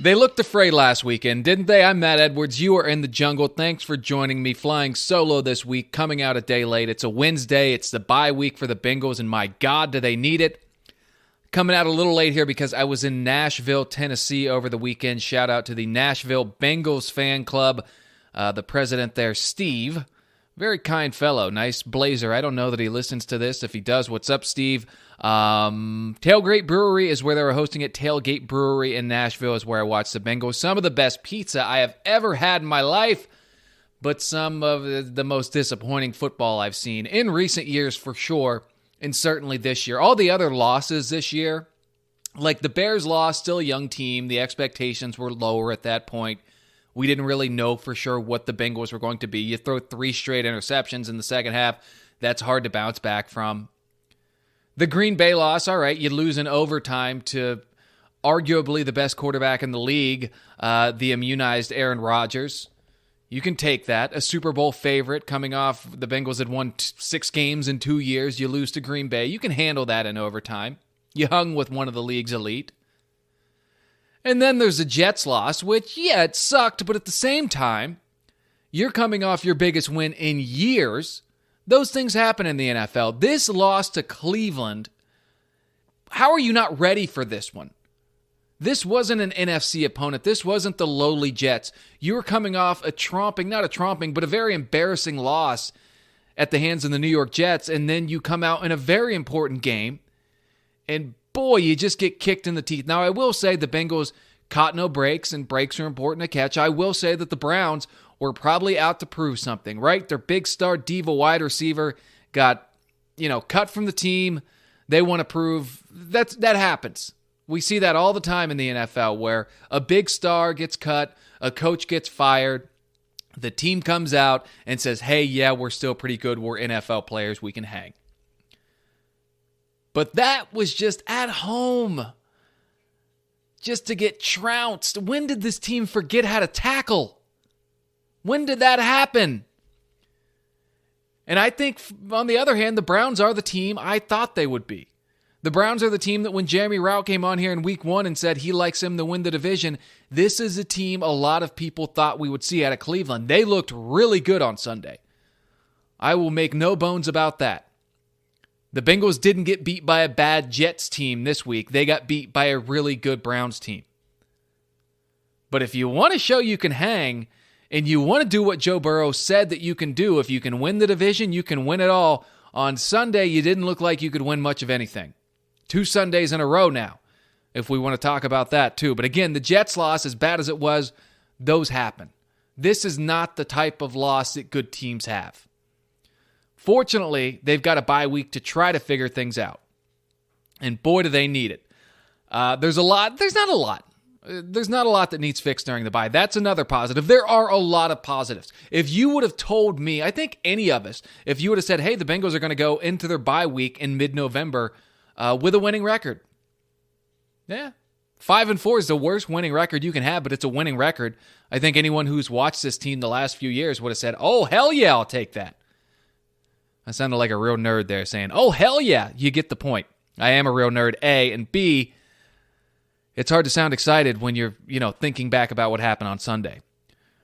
They looked afraid last weekend, didn't they? I'm Matt Edwards. You are in the jungle. Thanks for joining me. Flying solo this week, coming out a day late. It's a Wednesday. It's the bye week for the Bengals, and my God, do they need it. Coming out a little late here because I was in Nashville, Tennessee over the weekend. Shout out to the Nashville Bengals fan club. The president there, Steve. Very kind fellow. Nice blazer. I don't know that he listens to this. If he does, what's up, Steve? Tailgate Brewery is where they were hosting it. Tailgate Brewery in Nashville is where I watched the Bengals. Some of the best pizza I have ever had in my life, but some of the most disappointing football I've seen in recent years for sure, and certainly this year. All the other losses this year, like the Bears lost, still a young team. The expectations were lower at that point. We didn't really know for sure what the Bengals were going to be. You throw 3 straight interceptions in the second half, that's hard to bounce back from. The Green Bay loss, all right, you lose in overtime to arguably the best quarterback in the league, the immunized Aaron Rodgers. You can take that. A Super Bowl favorite coming off the Bengals had won 6 games in 2 years. You lose to Green Bay. You can handle that in overtime. You hung with one of the league's elite. And then there's the Jets loss, which, yeah, it sucked, but at the same time, you're coming off your biggest win in years. Those things happen in the NFL. This loss to Cleveland, how are you not ready for this one? This wasn't an NFC opponent. This wasn't the lowly Jets. You were coming off not a tromping, but a very embarrassing loss at the hands of the New York Jets, and then you come out in a very important game, and boy, you just get kicked in the teeth. Now, I will say the Bengals caught no breaks, and breaks are important to catch. I will say that the Browns were probably out to prove something, right? Their big star diva wide receiver got, cut from the team. They want to prove that happens. We see that all the time in the NFL where a big star gets cut, a coach gets fired, the team comes out and says, hey, yeah, we're still pretty good. We're NFL players. We can hang. But that was just at home, just to get trounced. When did this team forget how to tackle? When did that happen? And I think, on the other hand, the Browns are the team I thought they would be. The Browns are the team that when Jeremy Rout came on here in week 1 and said he likes him to win the division, this is a team a lot of people thought we would see out of Cleveland. They looked really good on Sunday. I will make no bones about that. The Bengals didn't get beat by a bad Jets team this week. They got beat by a really good Browns team. But if you want to show you can hang, and you want to do what Joe Burrow said that you can do, if you can win the division, you can win it all. On Sunday, you didn't look like you could win much of anything. 2 Sundays in a row now, if we want to talk about that too. But again, the Jets loss, as bad as it was, those happen. This is not the type of loss that good teams have. Fortunately, they've got a bye week to try to figure things out. And boy, do they need it. There's not a lot that needs fixed during the bye. That's another positive. There are a lot of positives. If you would have told me, I think any of us, if you would have said, hey, the Bengals are going to go into their bye week in mid-November with a winning record. Yeah. 5-4 is the worst winning record you can have, but it's a winning record. I think anyone who's watched this team the last few years would have said, oh, hell yeah, I'll take that. I sounded like a real nerd there saying, oh, hell yeah, you get the point. I am a real nerd, A, and B, it's hard to sound excited when you're, thinking back about what happened on Sunday.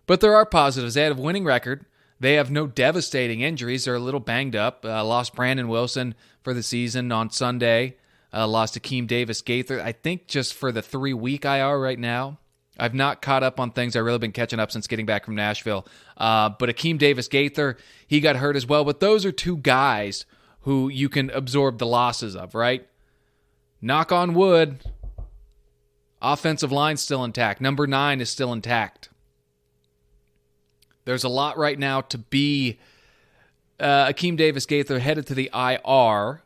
But there are positives. They had a winning record. They have no devastating injuries. They're a little banged up. Lost Brandon Wilson for the season on Sunday. Lost Akeem Davis-Gaither, I think just for the 3-week IR right now. I've not caught up on things. I've really been catching up since getting back from Nashville. But Akeem Davis-Gaither, he got hurt as well. But those are 2 guys who you can absorb the losses of, right? Knock on wood. Offensive line's still intact. Number 9 is still intact. There's a lot right now to be Akeem Davis-Gaither headed to the IR.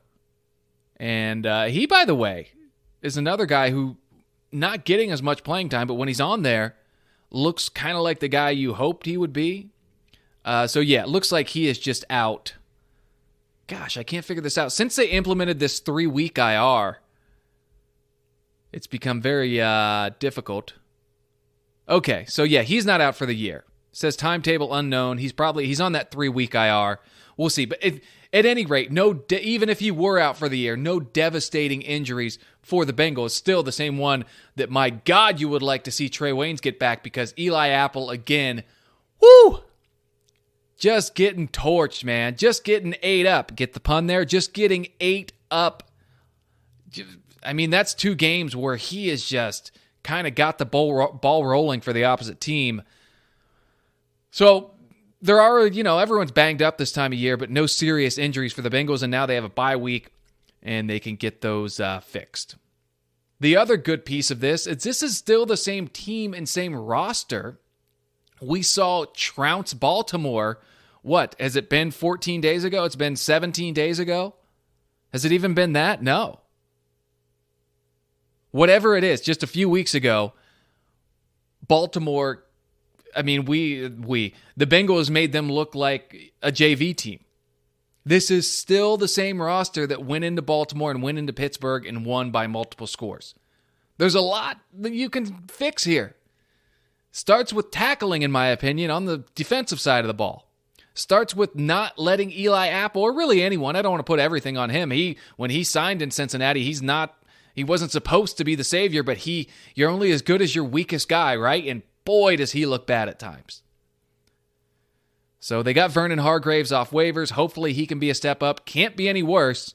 And he, by the way, is another guy who not getting as much playing time, but when he's on there, looks kind of like the guy you hoped he would be. So yeah, it looks like he is just out. Gosh, I can't figure this out. Since they implemented this 3-week IR, it's become very difficult. Okay, so yeah, he's not out for the year. It says timetable unknown. He's on that 3-week IR. We'll see. But At any rate, even if he were out for the year, no devastating injuries for the Bengals. Still the same one that, my God, you would like to see Trey Waynes get back, because Eli Apple, again, whoo, just getting torched, man. Just getting ate up. Get the pun there? Just getting ate up. I mean, that's 2 games where he has just kind of got the ball rolling for the opposite team. So there are, everyone's banged up this time of year, but no serious injuries for the Bengals, and now they have a bye week, and they can get those fixed. The other good piece of this is still the same team and same roster. We saw trounce Baltimore. What, has it been 14 days ago? It's been 17 days ago? Has it even been that? No. Whatever it is, just a few weeks ago, Baltimore, the Bengals made them look like a JV team. This is still the same roster that went into Baltimore and went into Pittsburgh and won by multiple scores. There's a lot that you can fix here. Starts with tackling, in my opinion, on the defensive side of the ball. Starts with not letting Eli Apple, or really anyone, I don't want to put everything on him. When he signed in Cincinnati, he wasn't supposed to be the savior, but you're only as good as your weakest guy, right? And boy, does he look bad at times. So they got Vernon Hargreaves off waivers. Hopefully he can be a step up. Can't be any worse.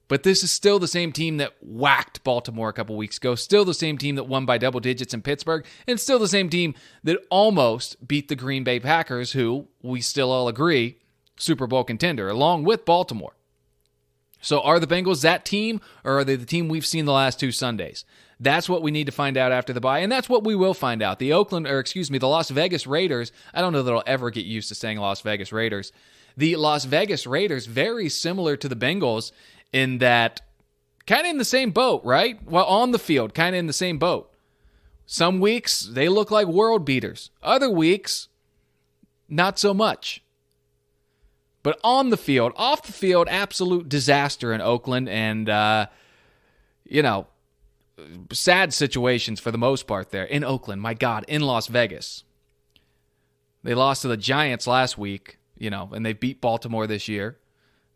But this is still the same team that whacked Baltimore a couple weeks ago. Still the same team that won by double digits in Pittsburgh. And still the same team that almost beat the Green Bay Packers, who, we still all agree, Super Bowl contender, along with Baltimore. So are the Bengals that team, or are they the team we've seen the last 2 Sundays? That's what we need to find out after the bye, and that's what we will find out. The Las Vegas Raiders, I don't know that I'll ever get used to saying Las Vegas Raiders. The Las Vegas Raiders, very similar to the Bengals in that kind of in the same boat, right? Well, on the field, kind of in the same boat. Some weeks, they look like world beaters. Other weeks, not so much. But on the field, off the field, absolute disaster in Oakland, and, sad situations for the most part there. In Oakland, my God, in Las Vegas. They lost to the Giants last week, and they beat Baltimore this year.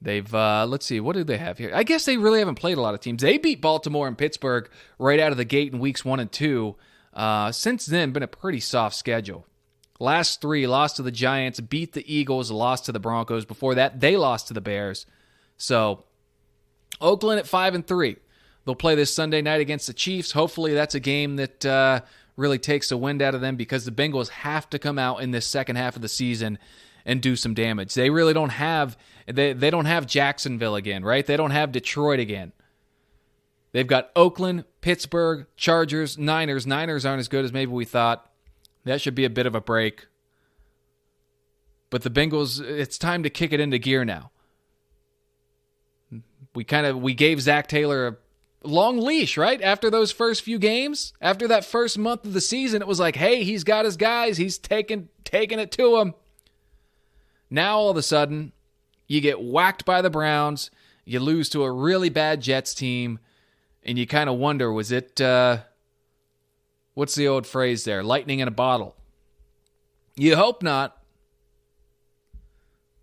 They've, let's see, what do they have here? I guess they really haven't played a lot of teams. They beat Baltimore and Pittsburgh right out of the gate in weeks 1 and 2. Since then, been a pretty soft schedule. Last 3, lost to the Giants, beat the Eagles, lost to the Broncos. Before that, they lost to the Bears. So, Oakland at 5-3. They'll play this Sunday night against the Chiefs. Hopefully, that's a game that really takes the wind out of them, because the Bengals have to come out in this second half of the season and do some damage. They really don't have they don't have Jacksonville again, right? They don't have Detroit again. They've got Oakland, Pittsburgh, Chargers, Niners. Niners aren't as good as maybe we thought. That should be a bit of a break. But the Bengals, it's time to kick it into gear now. We gave Zach Taylor a long leash, right? After those first few games, after that first month of the season, it was like, hey, he's got his guys. He's taking it to him. Now, all of a sudden, you get whacked by the Browns. You lose to a really bad Jets team. And you kind of wonder, was it, what's the old phrase there? Lightning in a bottle. You hope not.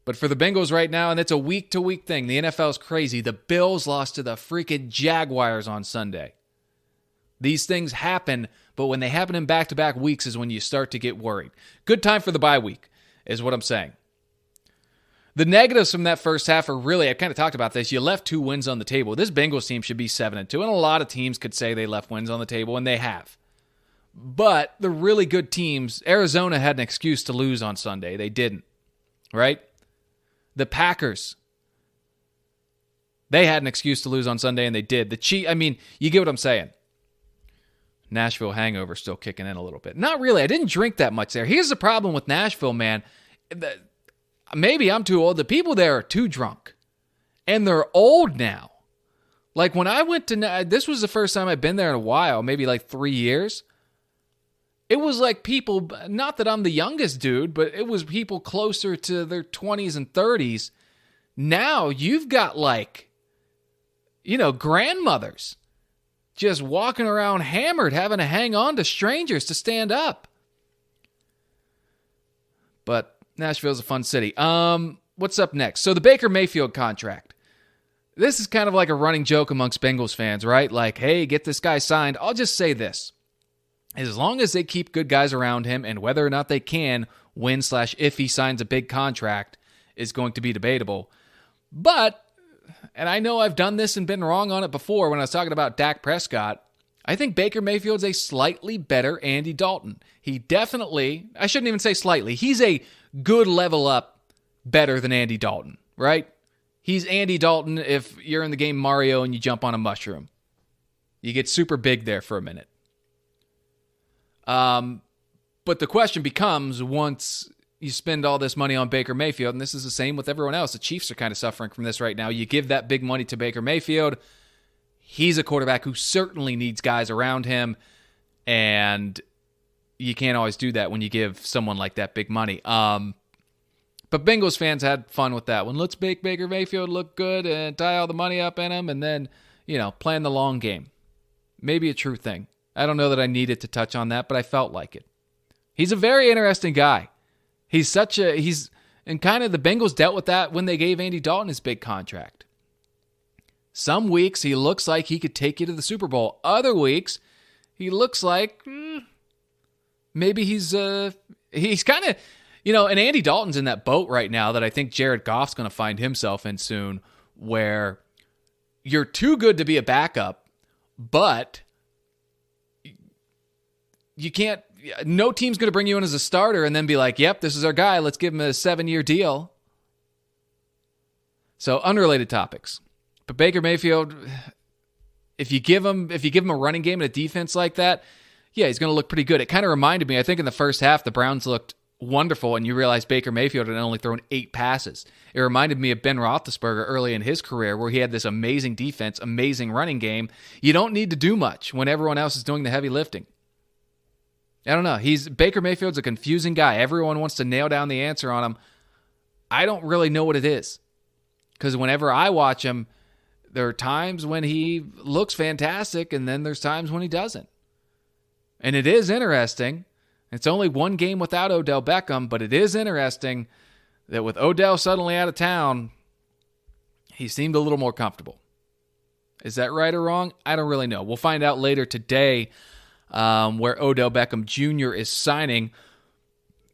But for the Bengals right now, and it's a week-to-week thing, the NFL's crazy. The Bills lost to the freaking Jaguars on Sunday. These things happen, but when they happen in back-to-back weeks is when you start to get worried. Good time for the bye week, is what I'm saying. The negatives from that first half are really, I've kind of talked about this, you left 2 wins on the table. This Bengals team should be 7-2, and a lot of teams could say they left wins on the table, and they have. But the really good teams, Arizona had an excuse to lose on Sunday. They didn't, right? The Packers, they had an excuse to lose on Sunday, and they did. The Chiefs, you get what I'm saying. Nashville hangover still kicking in a little bit. Not really. I didn't drink that much there. Here's the problem with Nashville, man. Maybe I'm too old. The people there are too drunk. And they're old now. Like when I went to, this was the first time I've been there in a while, maybe like 3 years. It was like people, not that I'm the youngest dude, but it was people closer to their 20s and 30s. Now you've got grandmothers just walking around hammered, having to hang on to strangers to stand up. But Nashville's a fun city. what's up next? So the Baker Mayfield contract. This is kind of like a running joke amongst Bengals fans, right? Like, hey, get this guy signed. I'll just say this. As long as they keep good guys around him, and whether or not they can win/if he signs a big contract is going to be debatable. But, and I know I've done this and been wrong on it before when I was talking about Dak Prescott, I think Baker Mayfield's a slightly better Andy Dalton. He definitely, I shouldn't even say slightly, he's a good level up better than Andy Dalton, right? He's Andy Dalton if you're in the game Mario and you jump on a mushroom. You get super big there for a minute. But the question becomes, once you spend all this money on Baker Mayfield, and this is the same with everyone else, the Chiefs are kind of suffering from this right now. You give that big money to Baker Mayfield, he's a quarterback who certainly needs guys around him, and you can't always do that when you give someone like that big money. But Bengals fans had fun with that one. Let's make Baker Mayfield look good and tie all the money up in him and then, plan the long game. Maybe a true thing. I don't know that I needed to touch on that, but I felt like it. He's a very interesting guy. And kind of the Bengals dealt with that when they gave Andy Dalton his big contract. Some weeks he looks like he could take you to the Super Bowl. Other weeks he looks like maybe he's kind of, and Andy Dalton's in that boat right now that I think Jared Goff's going to find himself in soon, where you're too good to be a backup, but you can't, no team's going to bring you in as a starter and then be like, yep, this is our guy. Let's give him a 7-year deal. So unrelated topics. But Baker Mayfield, if you give him a running game and a defense like that, yeah, he's going to look pretty good. It kind of reminded me, I think in the first half, the Browns looked wonderful, and you realize Baker Mayfield had only thrown 8 passes. It reminded me of Ben Roethlisberger early in his career, where he had this amazing defense, amazing running game. You don't need to do much when everyone else is doing the heavy lifting. I don't know. Baker Mayfield's a confusing guy. Everyone wants to nail down the answer on him. I don't really know what it is, because whenever I watch him, there are times when he looks fantastic, and then there's times when he doesn't. And it is interesting. It's only one game without Odell Beckham, but it is interesting that with Odell suddenly out of town, he seemed a little more comfortable. Is that right or wrong? I don't really know. We'll find out later today where Odell Beckham Jr. is signing.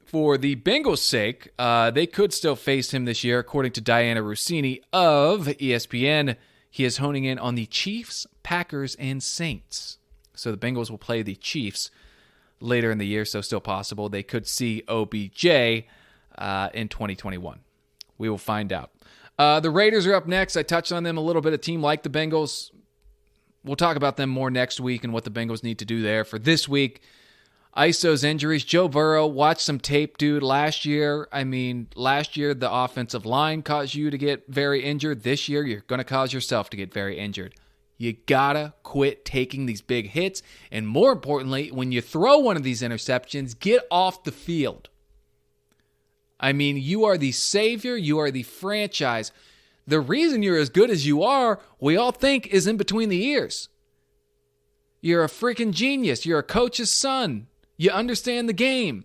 For the Bengals' sake, they could still face him this year. According to Diana Rossini of ESPN, he is honing in on the Chiefs, Packers, and Saints. So the Bengals will play the Chiefs later in the year, so still possible. They could see OBJ in 2021. We will find out. The Raiders are up next. I touched on them a little bit. A team like the Bengals. We'll talk about them more next week and what the Bengals need to do there. For this week, ice those injuries. Joe Burrow, watch some tape, dude. Last year, the offensive line caused you to get very injured. This year, you're going to cause yourself to get very injured. You gotta quit taking these big hits. And more importantly, when you throw one of these interceptions, get off the field. You are the savior. You are the franchise. The reason you're as good as you are, we all think, is in between the ears. You're a freaking genius. You're a coach's son. You understand the game.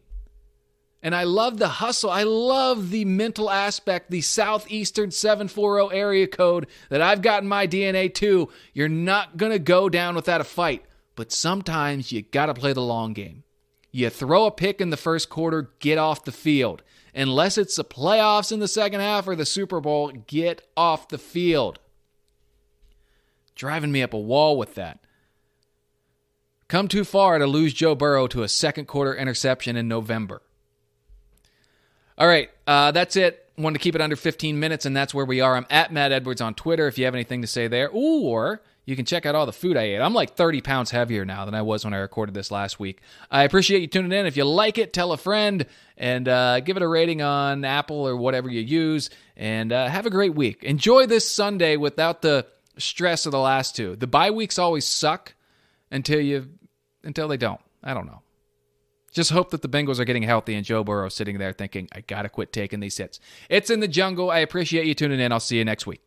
And I love the hustle. I love the mental aspect, the Southeastern 740 area code that I've got in my DNA too. You're not going to go down without a fight. But sometimes you got to play the long game. You throw a pick in the first quarter, get off the field. Unless it's the playoffs in the second half or the Super Bowl, get off the field. Driving me up a wall with that. Come too far to lose Joe Burrow to a second quarter interception in November. All right, that's it. Wanted to keep it under 15 minutes, and that's where we are. I'm at Matt Edwards on Twitter if you have anything to say there. Or you can check out all the food I ate. I'm like 30 pounds heavier now than I was when I recorded this last week. I appreciate you tuning in. If you like it, tell a friend, and give it a rating on Apple or whatever you use, and have a great week. Enjoy this Sunday without the stress of the last two. The bye weeks always suck until they don't. I don't know. Just hope that the Bengals are getting healthy and Joe Burrow sitting there thinking, I got to quit taking these hits. It's in the jungle. I appreciate you tuning in. I'll see you next week.